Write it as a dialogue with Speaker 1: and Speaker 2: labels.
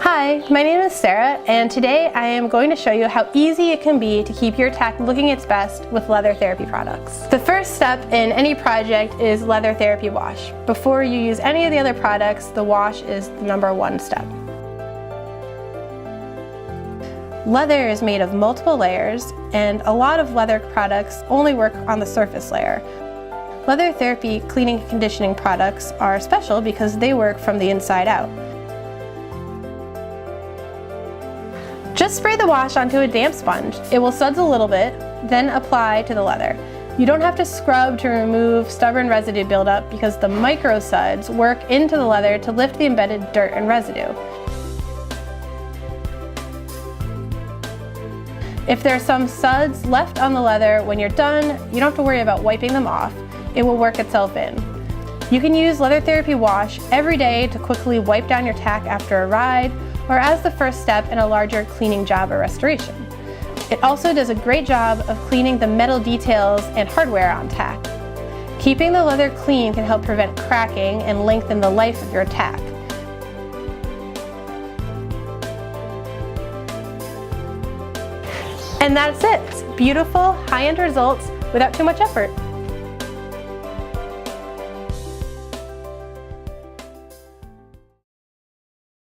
Speaker 1: Hi, my name is Sarah, and today I am going to show you how easy it can be to keep your tack looking its best with leather therapy products. The first step in any project is leather therapy wash. Before you use any of the other products, the wash is the #1 step. Leather is made of multiple layers, and a lot of leather products only work on the surface layer. Leather therapy cleaning and conditioning products are special because they work from the inside out. Just spray the wash onto a damp sponge. It will suds a little bit, then apply to the leather. You don't have to scrub to remove stubborn residue buildup because the micro suds work into the leather to lift the embedded dirt and residue. If there are some suds left on the leather when you're done, you don't have to worry about wiping them off. It will work itself in. You can use leather therapy wash every day to quickly wipe down your tack after a ride, or as the first step in a larger cleaning job or restoration. It also does a great job of cleaning the metal details and hardware on tack. Keeping the leather clean can help prevent cracking and lengthen the life of your tack. And that's it. Beautiful, high-end results without too much effort.